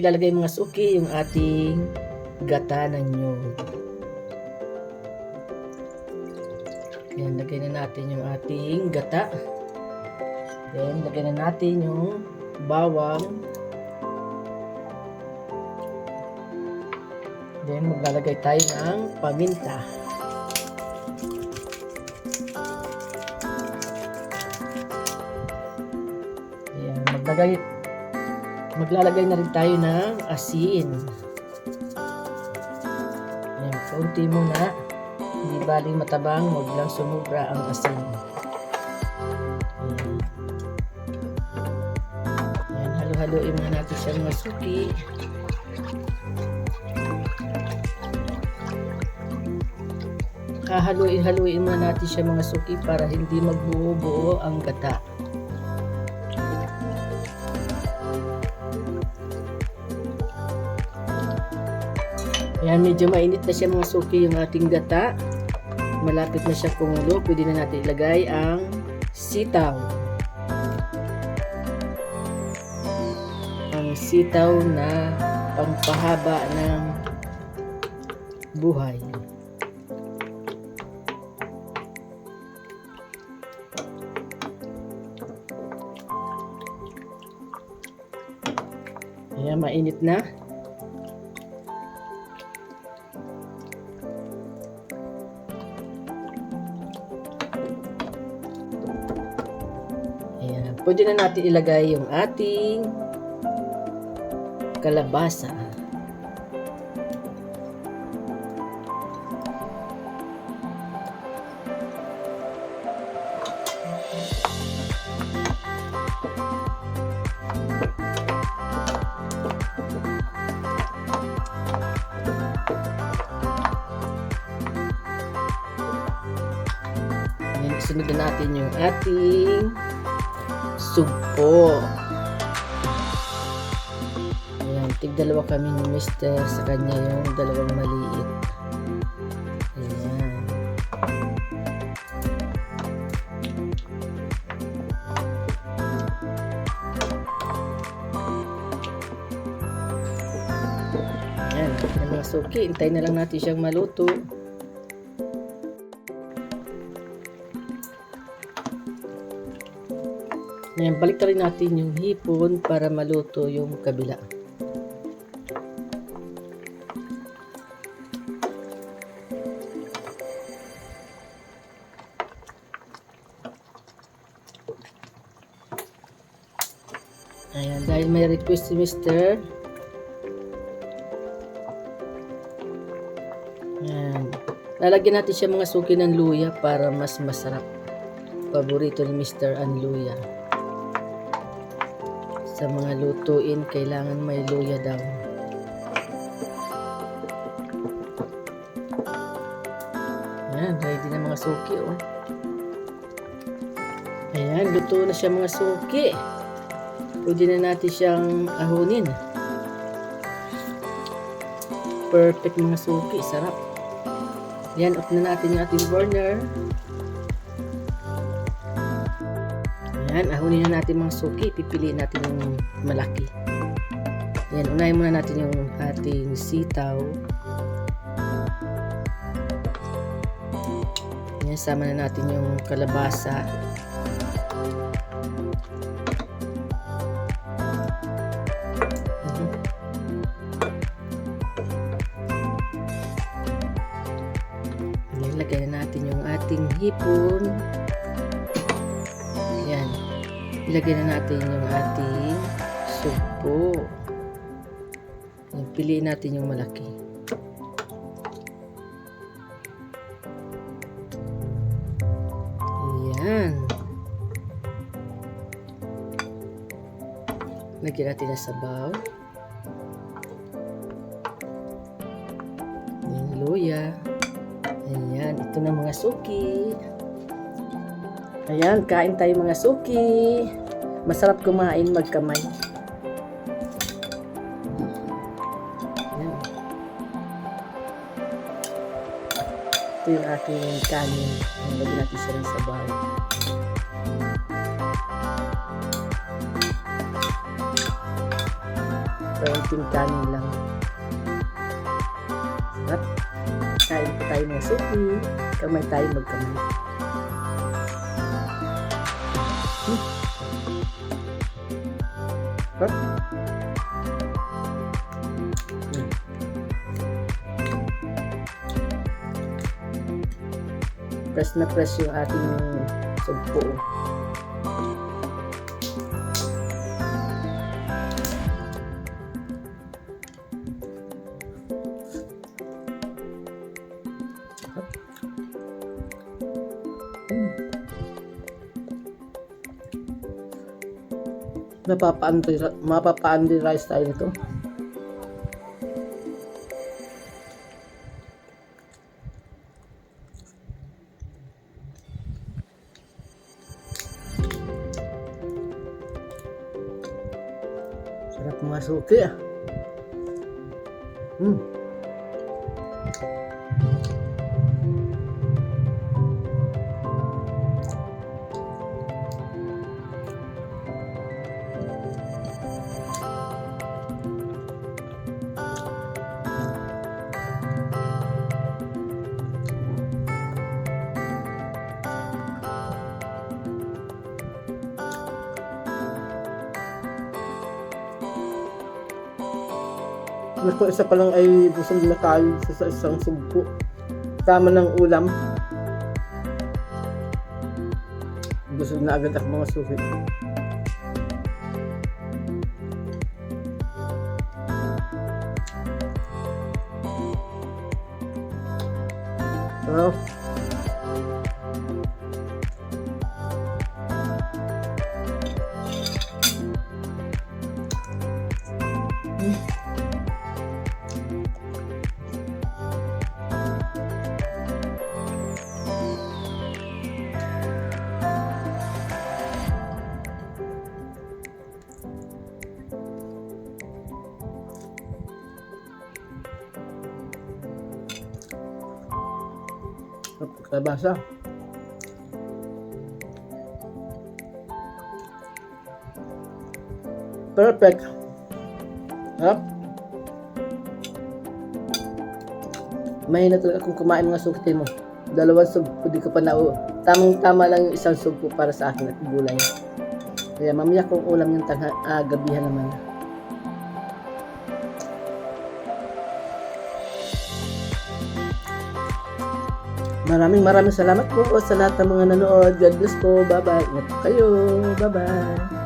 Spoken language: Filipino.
ilalagay mga suki yung ating gata ng nyug. Yan, lagay na natin yung ating gata. Then, lagay na natin yung bawang. Then, maglalagay tayo ng paminta. Ayan, maglalagay na rin tayo ng asin. Ayan, kaunti muna. Hindi baling matabang, huwag lang sumubra ang asin. Ayan, halo-haloin muna natin siya mga suki. Haluin muna natin siya mga suki para hindi magbuo-buo ang gata. Ayan, medyo mainit na siya mga suki yung ating gata. Malapit na siya kumulo. Pwede na natin ilagay ang sitaw. Ang sitaw na pampahaba ng buhay. Ayan, mainit na. Ayan, pwede na natin ilagay yung ating kalabasa. Sunod na natin yung ating sugpo. Ayan, tig-dalawa kami ni Mr. Sa kanya yung dalawang maliit. Ayan. Ayan, yung mga suki. Hintayin na lang natin siyang maluto. Ayan, balik rin natin yung hipon para maluto yung kabila. Ayan, dahil may request si Mr. Ayan, lalagyan natin siya mga suki ng luya para mas masarap. Paborito ni Mr. ang luya. Sa mga lutuin, kailangan may luya daw. Ayan, ready na mga suki, oh. Ayan, luto na siya mga suki. Pwede na natin siyang ahunin. Perfect mga suki, sarap. Ayan, off na natin yung ating burner. Ayan, ahunin na natin mga suki. Pipiliin natin yung malaki. Ayan, unahin muna natin yung ating sitaw. Ayan, sama na natin yung kalabasa. Ayan, lagyan na natin yung ating hipon. Ayan. Ilagay na natin yung ating sugpo. Ayan, piliin natin yung malaki. Ayan. Lagyan natin na sabaw. Ayan, luya. Ayan, ito na mga suki. Ayan, kain tayo mga suki. Masarap kumain magkamay. Ayan. Ito yung aking kanin. Lagyan natin siya ng sabaw. Kaunting kanin lang. At kain po tayo ng suki. Kamay tayo magkamay. Press na press yung ating sugpo. Mapapa-under rice tayo nito. Sarap mga suki ah. Gusto isa pa lang ay busog na kain sa isang sugpo. Tama ng ulam. Busog na agad ang mga suki. Wow. Kalabasa. Perfect. Harap. Mahina talaga kung kumain mga sugpo mo. Dalawang sugpo, di ka pa na tamang-tama lang yung isang sugpo para sa akin at gulay. Kaya mamaya kung ulam yung gabihan naman. Maraming salamat po sa lahat ng mga nanood. God bless po. Bye-bye. Ingat po kayo. Bye-bye.